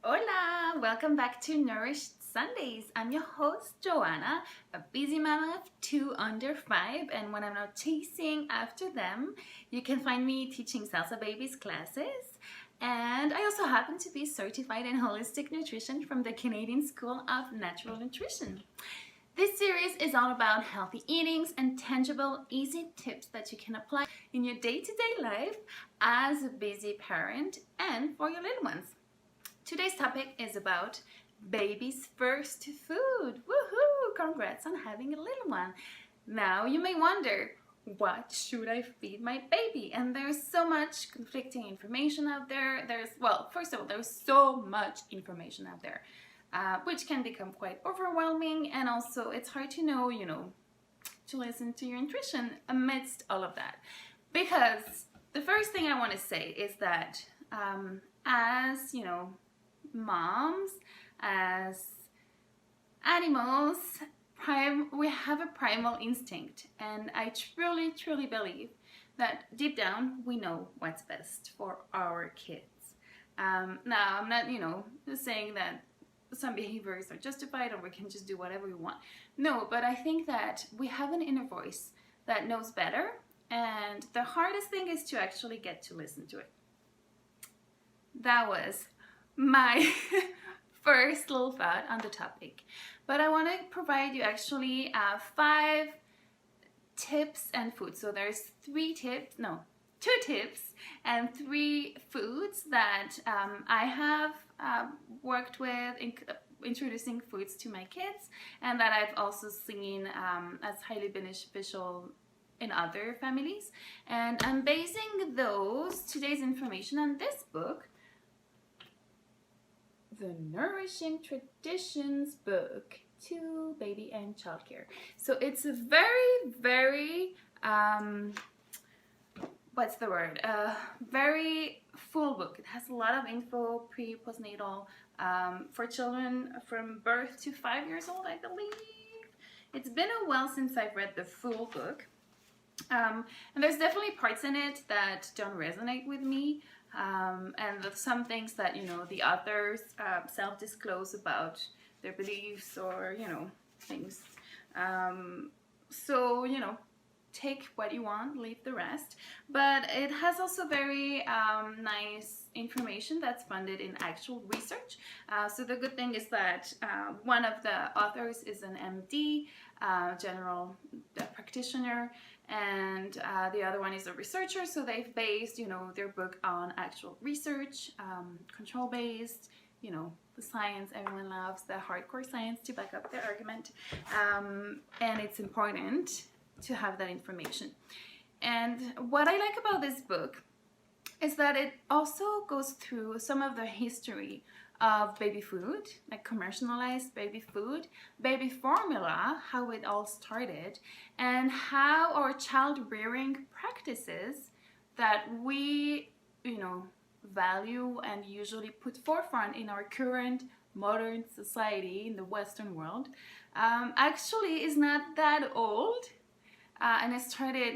Hola! Welcome back to Nourished Sundays. I'm your host, Joanna, a busy mama of two under five, and when I'm not chasing after them, you can find me teaching Salsa Babies classes. And I also happen to be certified in holistic nutrition from the Canadian School of Natural Nutrition. This series is all about healthy eatings and tangible, easy tips that you can apply in your day-to-day life as a busy parent and for your little ones. Today's topic is about baby's first food. Woohoo! Congrats on having a little one. Now you may wonder, what should I feed my baby? And there's so much conflicting information out there. First of all, there's so much information out there, which can become quite overwhelming, and also it's hard to know, to listen to your intuition amidst all of that. Because the first thing I want to say is that as moms, as animals, we have a primal instinct, and I truly believe that deep down we know what's best for our kids. Now I'm not saying that some behaviors are justified or we can just do whatever we want. No, but I think that we have an inner voice that knows better, and the hardest thing is to actually get to listen to it. That was my first little thought on the topic, but I want to provide you actually 5 tips and foods. So there's 2 tips and 3 foods that I have worked with in introducing foods to my kids, and that I've also seen as highly beneficial in other families. And I'm basing today's information on this book, the Nourishing Traditions book to baby and childcare. So it's a very very full book. It has a lot of info, postnatal, for children from birth to 5 years old, I believe. It's been a while since I've read the full book. And there's definitely parts in it that don't resonate with me. And some things that the authors self-disclose about their beliefs or things. So take what you want, leave the rest. But it has also very nice information that's funded in actual research. So the good thing is that one of the authors is an MD, general practitioner, and the other one is a researcher. So they've based their book on actual research, control-based, the science everyone loves, the hardcore science to back up their argument. And it's important to have that information. And what I like about this book is that it also goes through some of the history of baby food, like commercialized baby food, baby formula, how it all started, and how our child rearing practices that we value and usually put forefront in our current modern society in the Western world actually is not that old. And it started,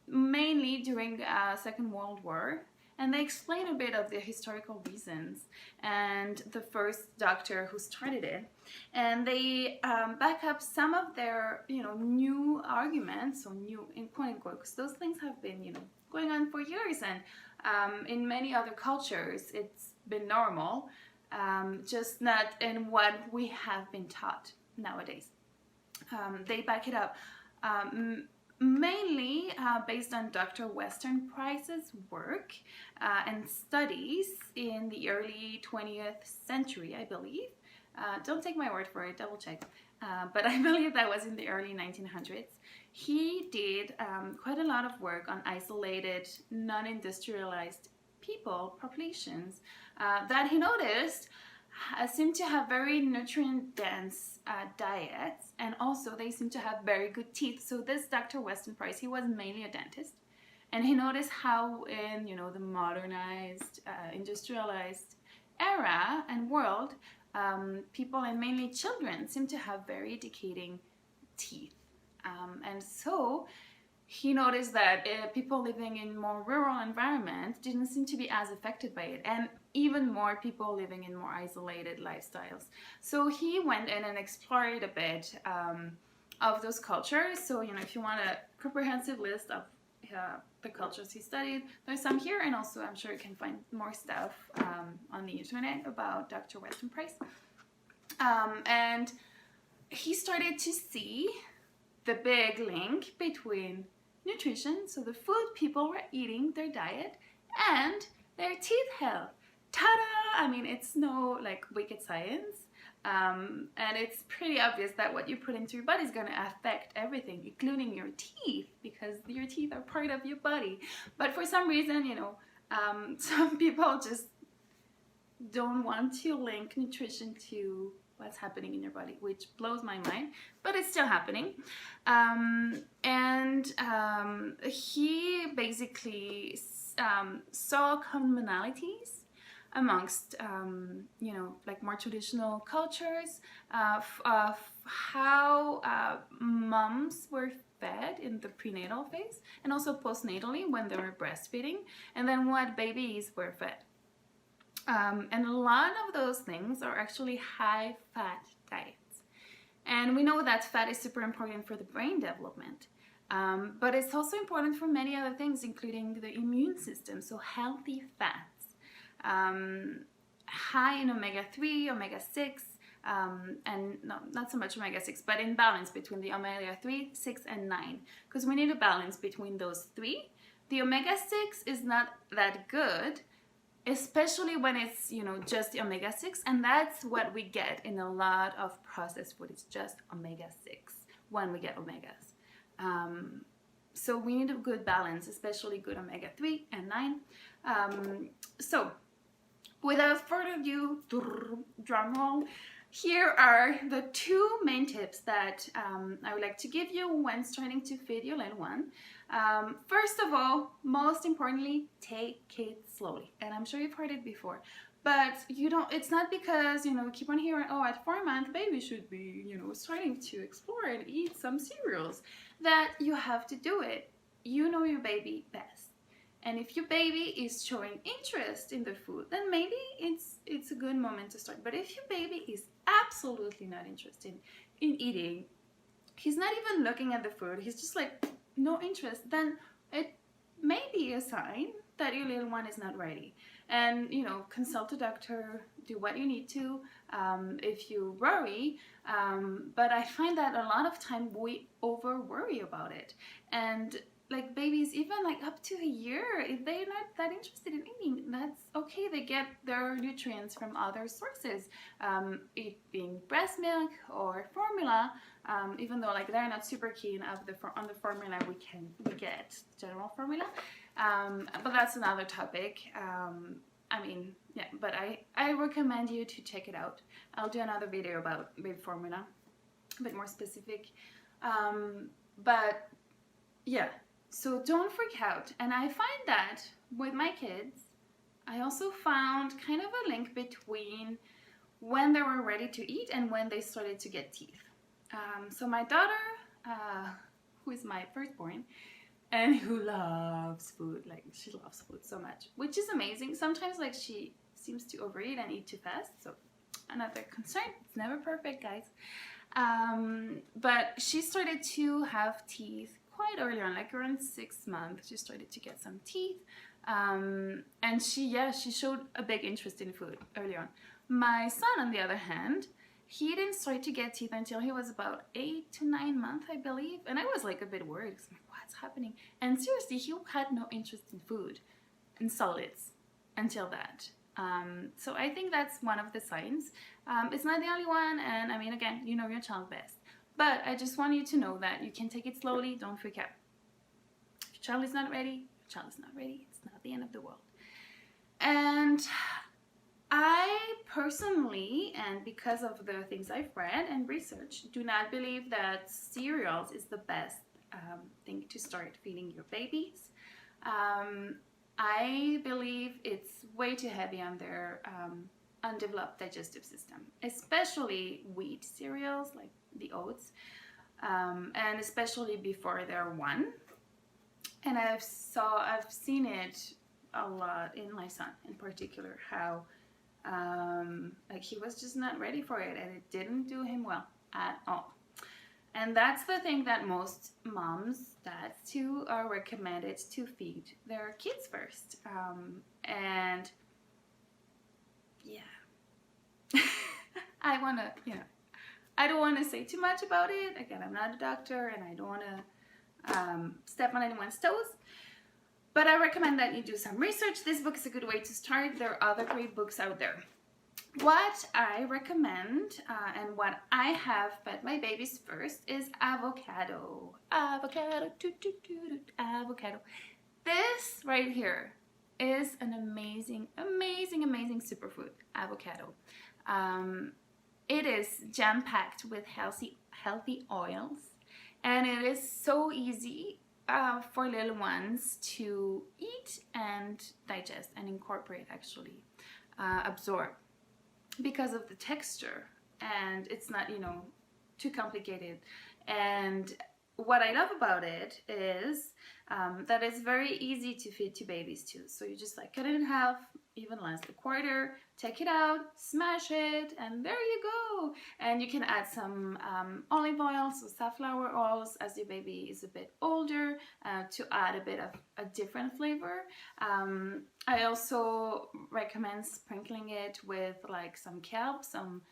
mainly during Second World War. And they explain a bit of the historical reasons and the first doctor who started it. And they back up some of their, new arguments, or new, in quote unquote, because those things have been, going on for years. And in many other cultures, it's been normal, just not in what we have been taught nowadays. They back it up. Mainly based on Dr. Weston Price's work and studies in the early 20th century, I believe. Don't take my word for it, double check. But I believe that was in the early 1900s. He did quite a lot of work on isolated, non-industrialized populations that he noticed seem to have very nutrient-dense diets, and also they seem to have very good teeth. So this Dr. Weston Price, he was mainly a dentist, and he noticed how in the modernized, industrialized era and world, people, and mainly children, seem to have very decaying teeth. And so he noticed that people living in more rural environments didn't seem to be as affected by it, and even more people living in more isolated lifestyles. So he went in and explored a bit of those cultures. So, if you want a comprehensive list of the cultures he studied, there's some here, and also I'm sure you can find more stuff on the internet about Dr. Weston Price. And he started to see the big link between nutrition, so the food people were eating, their diet, and their teeth health. Ta-da! I mean, it's no wicked science, and it's pretty obvious that what you put into your body is going to affect everything, including your teeth, because your teeth are part of your body. But for some reason, some people just don't want to link nutrition to what's happening in your body, which blows my mind, but it's still happening. He basically saw commonalities amongst more traditional cultures of how moms were fed in the prenatal phase, and also postnatally when they were breastfeeding, and then what babies were fed. And a lot of those things are actually high-fat diets. And we know that fat is super important for the brain development. But it's also important for many other things, including the immune system, so healthy fats. High in omega-3, omega-6, and no, not so much omega-6, but in balance between the omega-3, 6, and 9. Because we need a balance between those three. The omega-6 is not that good, especially when it's, just the omega-6, and that's what we get in a lot of processed food. It's just omega-6 when we get omegas. So we need a good balance, especially good omega-3 and 9. So without further ado, drum roll, here are the two main tips that I would like to give you when starting to feed your little one. First of all, most importantly, take it slowly. And I'm sure you've heard it before, but it's not because, we keep on hearing, oh, at 4 months, baby should be, starting to explore and eat some cereals, that you have to do it. You know your baby best. And if your baby is showing interest in the food, then maybe it's a good moment to start. But if your baby is absolutely not interested in eating, he's not even looking at the food, he's just no interest, then it may be a sign that your little one is not ready. And, consult a doctor, do what you need to if you worry. But I find that a lot of time we over worry about it. And babies, even up to a year, if they're not that interested in eating, that's okay. They get their nutrients from other sources, it being breast milk or formula. Even though they're not super keen on the formula, we get general formula. But that's another topic. But I recommend you to check it out. I'll do another video about baby formula, a bit more specific. But yeah. So don't freak out. And I find that with my kids, I also found kind of a link between when they were ready to eat and when they started to get teeth. So my daughter, who is my firstborn, and who loves food, she loves food so much, which is amazing. Sometimes she seems to overeat and eat too fast, so another concern. It's never perfect, guys. But she started to have teeth quite early on, around 6 months, she started to get some teeth. And she showed a big interest in food early on. My son, on the other hand, he didn't start to get teeth until he was about 8 to 9 months, I believe. And I was a bit worried. I was what's happening? And seriously, he had no interest in food, in solids, until that. So I think that's one of the signs. It's not the only one, and again, you know your child best. But I just want you to know that you can take it slowly, don't freak out. If your child is not ready, your child is not ready. It's not the end of the world. And I personally, and because of the things I've read and researched, do not believe that cereals is the best thing to start feeding your babies. I believe it's way too heavy on their undeveloped digestive system, especially wheat cereals like the oats, and especially before they're 1. And I've seen it a lot in my son in particular, how like he was just not ready for it, and it didn't do him well at all. And that's the thing that most moms, dads too, are recommended to feed their kids first. And yeah, I don't want to say too much about it. Again, I'm not a doctor, and I don't want to step on anyone's toes. But I recommend that you do some research. This book is a good way to start. There are other great books out there. What I recommend and what I have fed my babies first is avocado. Avocado, avocado. This right here is an amazing, amazing, amazing superfood, avocado. It is jam-packed with healthy oils, and it is so easy for little ones to eat and digest and incorporate, actually, absorb, because of the texture, and it's not, too complicated. And what I love about it is that it's very easy to feed to babies too. So you just like cut it in half, even less a quarter, take it out, smash it, and there you go. And you can add some olive oils or safflower oils as your baby is a bit older to add a bit of a different flavor. I also recommend sprinkling it with like some kelp, some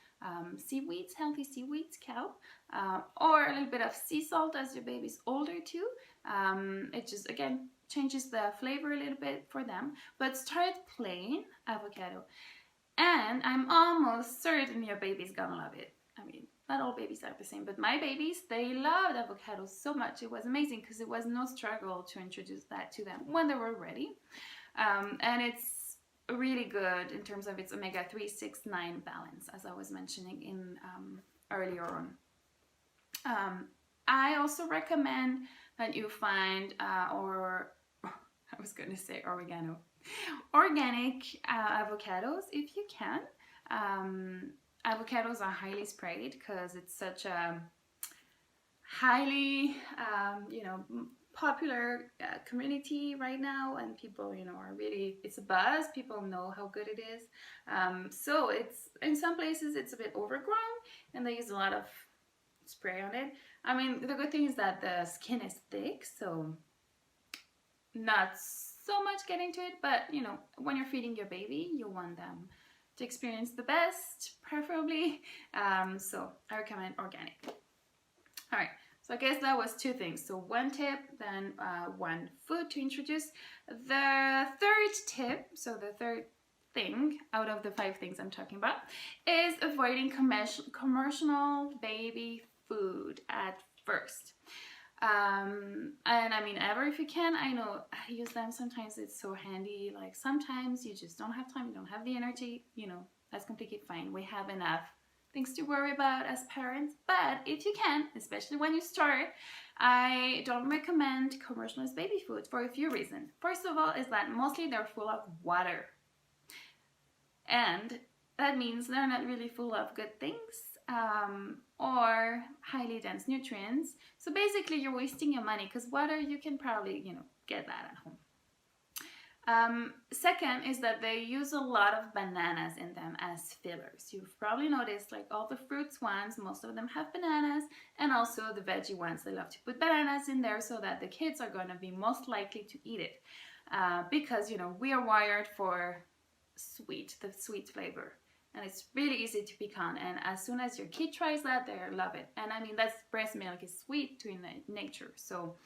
seaweeds, healthy seaweeds, kelp, or a little bit of sea salt as your baby's older too. It just, again, changes the flavor a little bit for them. But start plain avocado, and I'm almost certain your baby's gonna love it. I mean, not all babies are the same, but my babies, they loved avocado so much. It was amazing because it was no struggle to introduce that to them when they were ready. And it's really good in terms of its omega-3, 6, 9 balance, as I was mentioning in earlier on. I also recommend that you find, or I was going to say organic avocados if you can. Avocados are highly sprayed because it's such a highly, popular community right now, and people, are really, it's a buzz. People know how good it is. So it's, in some places it's a bit overgrown, and they use a lot of spray on it. I mean, the good thing is that the skin is thick, so not so much getting to it, but when you're feeding your baby, you want them to experience the best, preferably. So I recommend organic. All right, so I guess that was 2 things. So 1 tip, then 1 food to introduce. The third tip, so the third thing out of the 5 things I'm talking about, is avoiding commercial baby food at first. And I mean, ever if you can. I know I use them sometimes, it's so handy. Like sometimes you just don't have time, you don't have the energy, that's completely fine. We have enough things to worry about as parents. But if you can, especially when you start, I don't recommend commercialized baby food for a few reasons. First of all is that mostly they're full of water, and that means they're not really full of good things or highly dense nutrients. So basically you're wasting your money, because water, you can probably get that at home. Second is that they use a lot of bananas in them as fillers. You've probably noticed, like all the fruits ones, most of them have bananas, and also the veggie ones, they love to put bananas in there so that the kids are going to be most likely to eat it, because we are wired for the sweet flavor, and it's really easy to pick on. And as soon as your kid tries that, they love it. And I mean, that's, breast milk is sweet to nature. So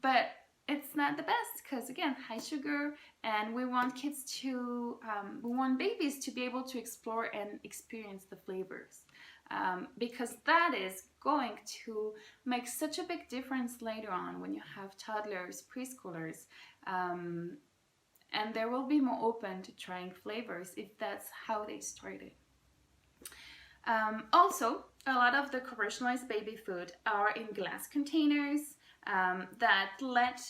but it's not the best, because again, high sugar, and we want kids to we want babies to be able to explore and experience the flavors, because that is going to make such a big difference later on when you have toddlers, preschoolers, and they will be more open to trying flavors if that's how they started. Also, a lot of the commercialized baby food are in glass containers that let,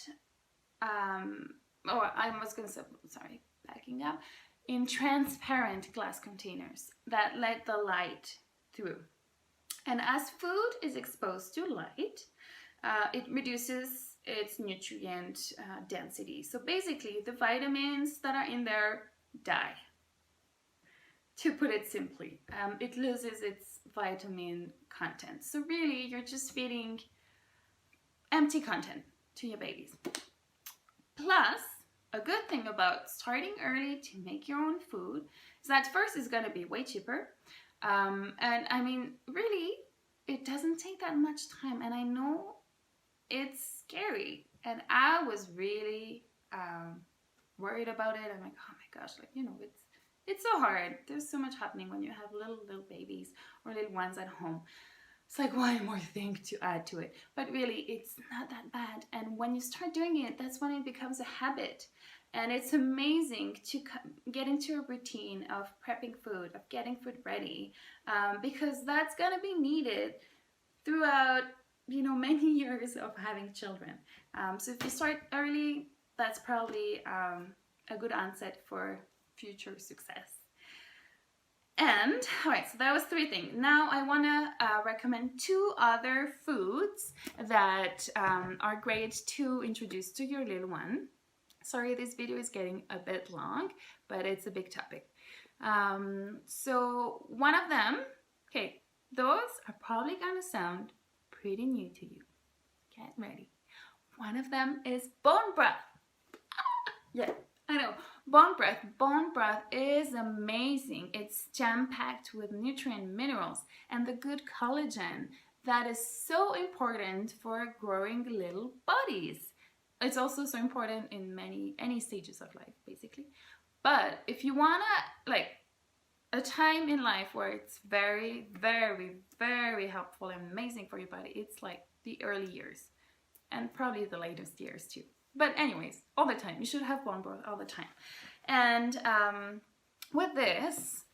backing up, in transparent glass containers that let the light through. And as food is exposed to light, it reduces its nutrient density. So basically, the vitamins that are in there die. To put it simply, it loses its vitamin content. So really, you're just feeding empty content to your babies. Plus, a good thing about starting early to make your own food is that first it's going to be way cheaper. And I mean, really, it doesn't take that much time. And I know it's scary. And I was really worried about it. I'm like, oh my gosh, like, you know, it's so hard. There's so much happening when you have little babies or little ones at home. It's like one more thing to add to it. But really, it's not that bad. And when you start doing it, that's when it becomes a habit. And it's amazing to get into a routine of prepping food, of getting food ready, because that's going to be needed throughout, you know, many years of having children. So if you start early, that's probably a good onset for future success. And all right, so that was 3 things. Now I want to recommend 2 other foods that are great to introduce to your little one. Sorry, this video is getting a bit long, but it's a big topic. So one of them, okay, those are probably gonna sound pretty new to you. Get ready. One of them is bone broth. Yeah, I know. Bone broth. Bone broth is amazing. It's jam-packed with nutrient minerals and the good collagen that is so important for growing little bodies. It's also so important in any stages of life, basically. But if you wanna, like, a time in life where it's very, very, very helpful and amazing for your body, it's like the early years and probably the latest years too. But anyways, all the time. You should have bone broth all the time. And with this,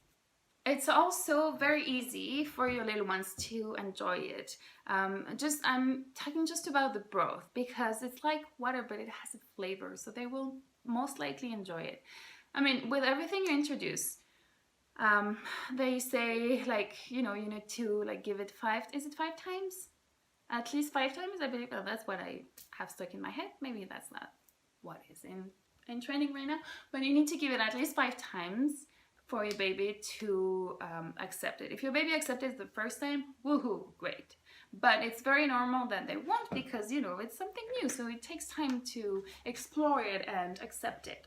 it's also very easy for your little ones to enjoy it. I'm talking just about the broth because it's like water, but it has a flavor, so they will most likely enjoy it. I mean, with everything you introduce, they say, like, you know, you need to like give it 5 times? At least 5 times, I believe. Well, that's what I have stuck in my head. Maybe that's not what is in training right now, but you need to give it at least 5 times for your baby to accept it. If your baby accepts it the first time, woohoo, great. But it's very normal that they won't because, you know, it's something new, so it takes time to explore it and accept it.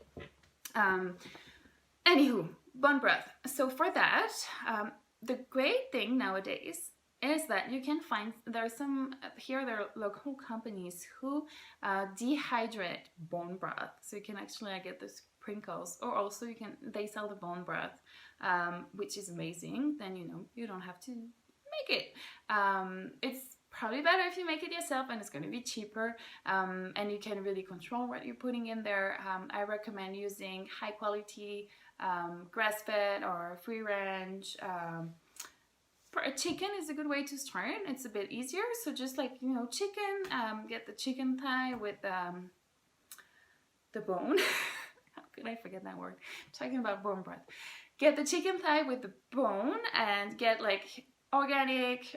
Anywho, bone broth. So for that, the great thing nowadays is that you can find, there are local companies who dehydrate bone broth. So you can actually get the sprinkles, or also they sell the bone broth, which is amazing. Then, you know, you don't have to make it. It's probably better if you make it yourself, and it's going to be cheaper, and you can really control what you're putting in there. I recommend using high quality grass-fed or free range. For a chicken is a good way to start. It's a bit easier. So just like, you know, chicken, get the chicken thigh with the bone. How could I forget that word? I'm talking about bone broth. Get the chicken thigh with the bone and get like organic,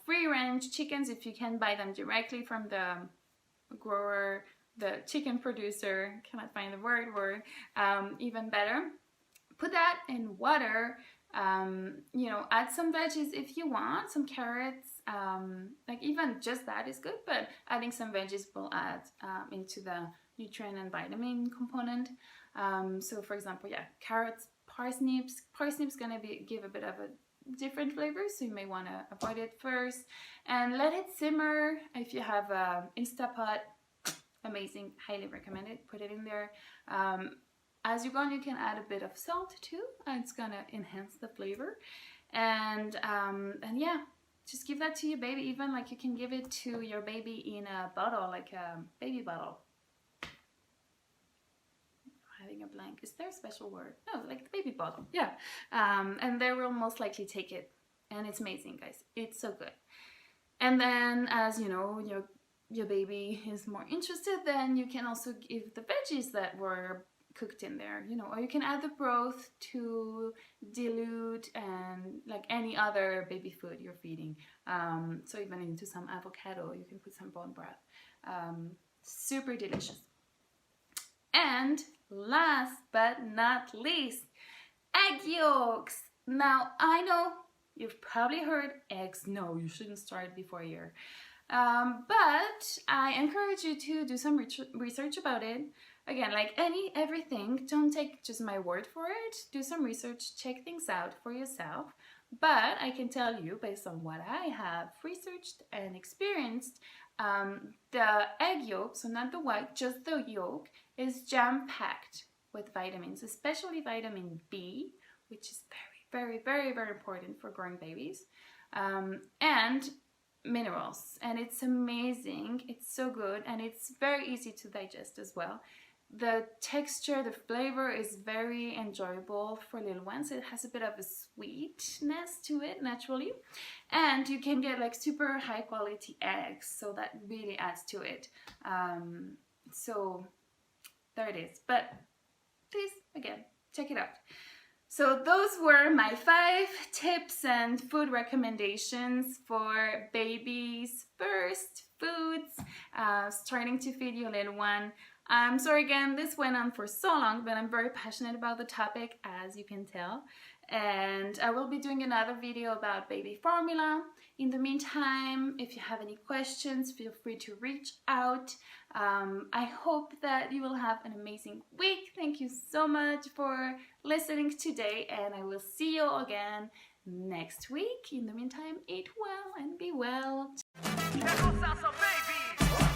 free range chickens if you can buy them directly from the grower, the chicken producer. Cannot find the word, even better. Put that in water. You know, add some veggies if you want, some carrots, like even just that is good, but adding some veggies will add into the nutrient and vitamin component. So for example, yeah, carrots, parsnips gonna give a bit of a different flavor, so you may want to avoid it first and let it simmer. If you have a Instapot, amazing, highly recommend it. Put it in there. As you go on, you can add a bit of salt too. It's gonna enhance the flavor. And yeah, just give that to your baby. Even like you can give it to your baby in a bottle, like a baby bottle. Having a blank. Is there a special word? No, like the baby bottle. Yeah. And they will most likely take it. And it's amazing, guys. It's so good. And then as you know, your baby is more interested, then you can also give the veggies that were cooked in there, you know, or you can add the broth to dilute and like any other baby food you're feeding. So even into some avocado, you can put some bone broth. super delicious. And last but not least, egg yolks. Now, I know you've probably heard eggs. No, you shouldn't start before a year. But I encourage you to do some research about it. Again, like everything, don't take just my word for it. Do some research, check things out for yourself. But I can tell you, based on what I have researched and experienced, the egg yolk, so not the white, just the yolk, is jam-packed with vitamins, especially vitamin B, which is very, very, very, very important for growing babies, and minerals. And it's amazing. It's so good, and it's very easy to digest as well. The texture, the flavor is very enjoyable for little ones. It has a bit of a sweetness to it naturally, and you can get like super high quality eggs, so that really adds to it. So there it is. But please, again, check it out. So those were my 5 tips and food recommendations for babies' first foods, starting to feed your little one. I'm sorry again, this went on for so long, but I'm very passionate about the topic, as you can tell. And I will be doing another video about baby formula. In the meantime, if you have any questions, feel free to reach out. I hope that you will have an amazing week. Thank you so much for listening today, and I will see you again next week. In the meantime, eat well and be well. Salsa, baby.